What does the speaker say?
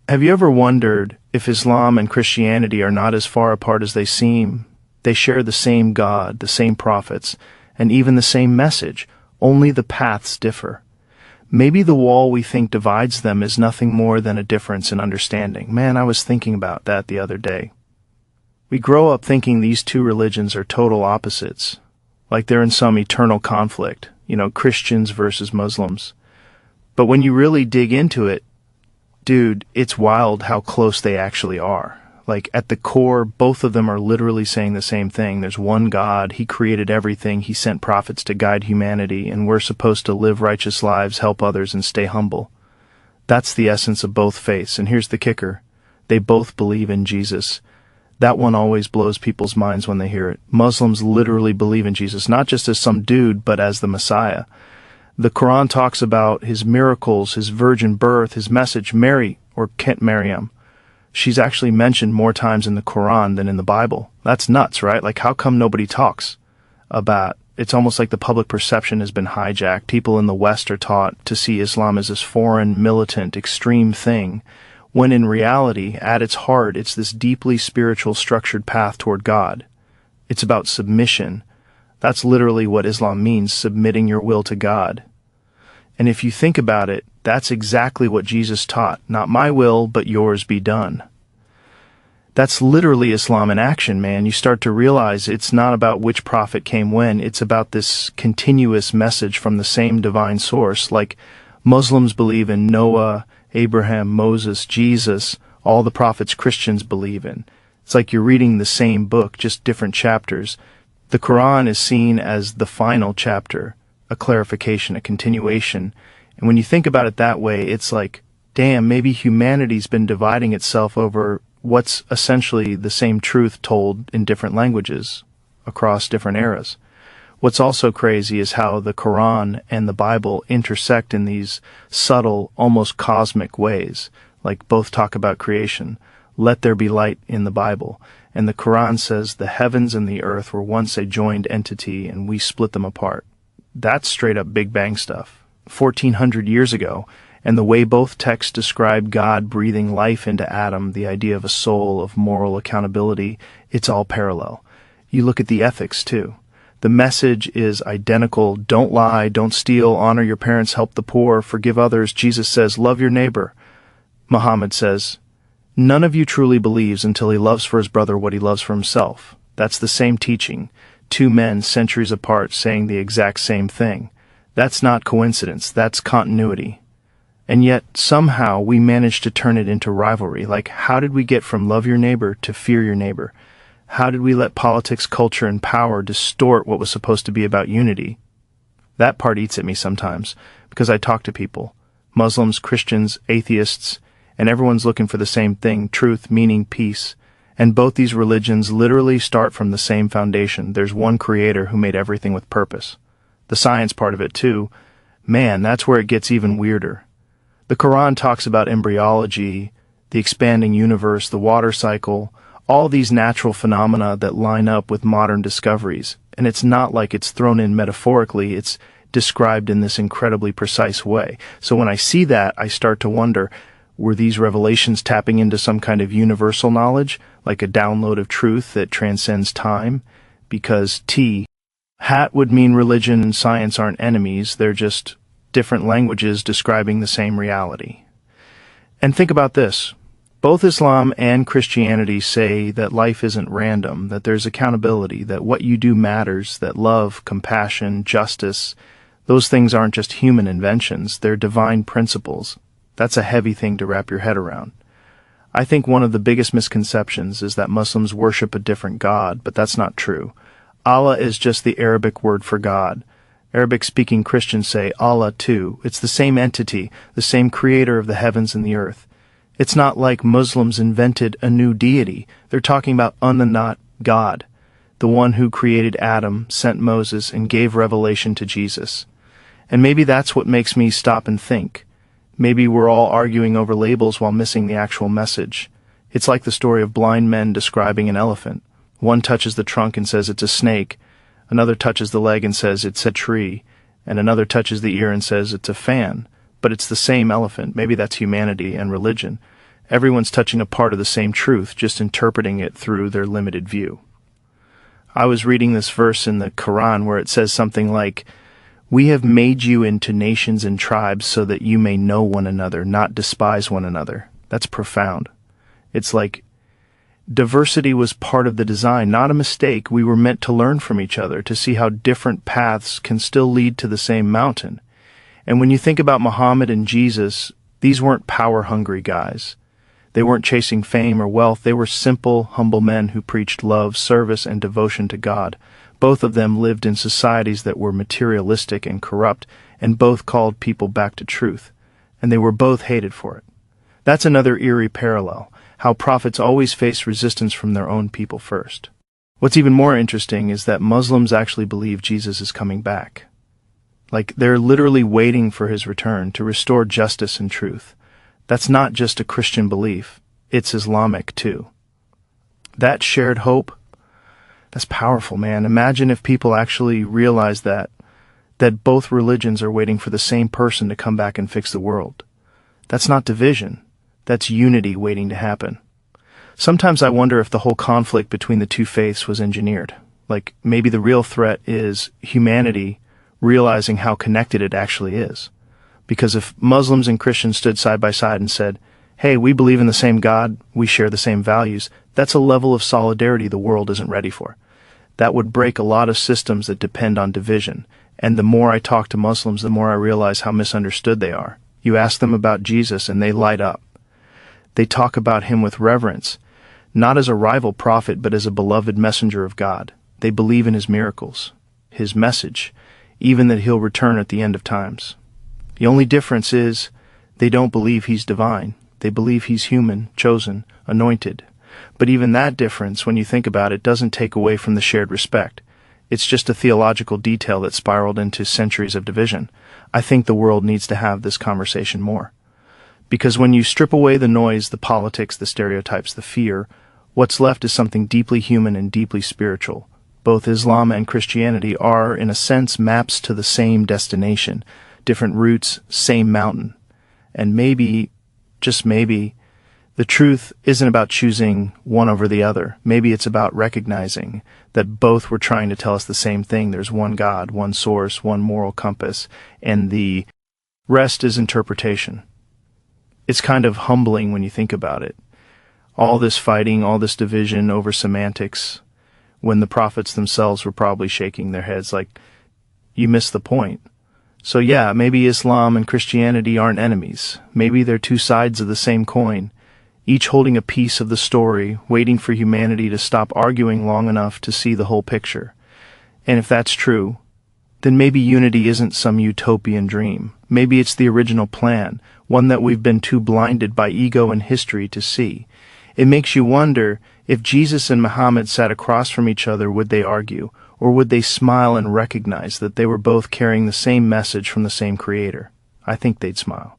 Have you ever wondered if Islam and Christianity are not as far apart as they seem? They share the same God, the same prophets, and even the same message, only the paths differ. Maybe the wall we think divides them is nothing more than a difference in understanding. Man, I was thinking about that the other day. We grow up thinking these two religions are total opposites, like they're in some eternal conflict, Christians versus Muslims. But when you really dig into it, dude, it's wild how close they actually are. Like, at the core, both of them are literally saying the same thing. There's one God, He created everything, He sent prophets to guide humanity, and we're supposed to live righteous lives, help others, and stay humble. That's the essence of both faiths, and here's the kicker. They both believe in Jesus. That one always blows people's minds when they hear it. Muslims literally believe in Jesus, not just as some dude, but as the Messiah. The Quran talks about His miracles, His virgin birth, His message. Mary, or Maryam, she's actually mentioned more times in the Quran than in the Bible. That's nuts, right? Like, how come nobody talks about it? It's almost like the public perception has been hijacked. People in the West are taught to see Islam as this foreign, militant, extreme thing, when in reality, at its heart, it's this deeply spiritual, structured path toward God. It's about submission. That's literally what Islam means, submitting your will to God. And if you think about it, that's exactly what Jesus taught. Not my will, but yours be done. That's literally Islam in action, man. You start to realize it's not about which prophet came when. It's about this continuous message from the same divine source. Like, Muslims believe in Noah, Abraham, Moses, Jesus, all the prophets Christians believe in. It's like you're reading the same book, just different chapters. The Quran is seen as the final chapter, a clarification, a continuation. And when you think about it that way, it's like, damn, maybe humanity's been dividing itself over what's essentially the same truth told in different languages across different eras. What's also crazy is how the Quran and the Bible intersect in these subtle, almost cosmic ways. Like, both talk about creation. Let there be light in the Bible. And the Quran says the heavens and the earth were once a joined entity and we split them apart. That's straight up Big Bang stuff. 1400 years ago, and the way both texts describe God breathing life into Adam, the idea of a soul, of moral accountability, it's all parallel. You look at the ethics too. The message is identical. Don't lie, don't steal, honor your parents, help the poor, forgive others. Jesus says, love your neighbor. Muhammad says, none of you truly believes until he loves for his brother what he loves for himself. That's the same teaching. Two men centuries apart saying the exact same thing. That's not coincidence, that's continuity. And yet, somehow, we managed to turn it into rivalry. Like, how did we get from love your neighbor to fear your neighbor? How did we let politics, culture, and power distort what was supposed to be about unity? That part eats at me sometimes, because I talk to people, Muslims, Christians, atheists, and everyone's looking for the same thing, truth, meaning, peace. And both these religions literally start from the same foundation. There's one creator who made everything with purpose. The science part of it too, man, that's where it gets even weirder. The Quran talks about embryology, the expanding universe, the water cycle, all these natural phenomena that line up with modern discoveries. And it's not like it's thrown in metaphorically, it's described in this incredibly precise way. So when I see that, I start to wonder, were these revelations tapping into some kind of universal knowledge, like a download of truth that transcends time? Because hat would mean religion and science aren't enemies, they're just different languages describing the same reality. And think about this. Both Islam and Christianity say that life isn't random, that there's accountability, that what you do matters, that love, compassion, justice, those things aren't just human inventions, they're divine principles. That's a heavy thing to wrap your head around. I think one of the biggest misconceptions is that Muslims worship a different God, but that's not true. Allah is just the Arabic word for God. Arabic-speaking Christians say Allah too. It's the same entity, the same creator of the heavens and the earth. It's not like Muslims invented a new deity. They're talking about not God, the one who created Adam, sent Moses, and gave revelation to Jesus. And maybe that's what makes me stop and think. Maybe we're all arguing over labels while missing the actual message. It's like the story of blind men describing an elephant. One touches the trunk and says it's a snake, another touches the leg and says it's a tree, and another touches the ear and says it's a fan. But it's the same elephant. Maybe that's humanity and religion. Everyone's touching a part of the same truth, just interpreting it through their limited view. I was reading this verse in the Quran where it says something like, "We have made you into nations and tribes so that you may know one another, not despise one another." That's profound. It's like diversity was part of the design, not a mistake. We were meant to learn from each other, to see how different paths can still lead to the same mountain. And when you think about Muhammad and Jesus, these weren't power-hungry guys. They weren't chasing fame or wealth. They were simple, humble men who preached love, service, and devotion to God. Both of them lived in societies that were materialistic and corrupt, and both called people back to truth. And they were both hated for it. That's another eerie parallel, how prophets always face resistance from their own people first. What's even more interesting is that Muslims actually believe Jesus is coming back. Like, they're literally waiting for his return to restore justice and truth. That's not just a Christian belief, it's Islamic too. That shared hope, that's powerful, man. Imagine if people actually realized that both religions are waiting for the same person to come back and fix the world. That's not division, that's unity waiting to happen. Sometimes I wonder if the whole conflict between the two faiths was engineered. Like, maybe the real threat is humanity realizing how connected it actually is. Because if Muslims and Christians stood side by side and said, "Hey, we believe in the same God, we share the same values," that's a level of solidarity the world isn't ready for. That would break a lot of systems that depend on division. And the more I talk to Muslims, the more I realize how misunderstood they are. You ask them about Jesus and they light up. They talk about him with reverence, not as a rival prophet, but as a beloved messenger of God. They believe in his miracles, his message, even that he'll return at the end of times. The only difference is they don't believe he's divine. They believe he's human, chosen, anointed. But even that difference, when you think about it, doesn't take away from the shared respect. It's just a theological detail that spiraled into centuries of division. I think the world needs to have this conversation more. Because when you strip away the noise, the politics, the stereotypes, the fear, what's left is something deeply human and deeply spiritual. Both Islam and Christianity are, in a sense, maps to the same destination. Different routes, same mountain. And maybe, just maybe, the truth isn't about choosing one over the other. Maybe it's about recognizing that both were trying to tell us the same thing. There's one God, one source, one moral compass, and the rest is interpretation. It's kind of humbling when you think about it. All this fighting, all this division over semantics, when the prophets themselves were probably shaking their heads like, you missed the point. So yeah, maybe Islam and Christianity aren't enemies. Maybe they're two sides of the same coin, each holding a piece of the story, waiting for humanity to stop arguing long enough to see the whole picture. And if that's true, then maybe unity isn't some utopian dream. Maybe it's the original plan, one that we've been too blinded by ego and history to see. It makes you wonder, if Jesus and Muhammad sat across from each other, would they argue? Or would they smile and recognize that they were both carrying the same message from the same creator? I think they'd smile.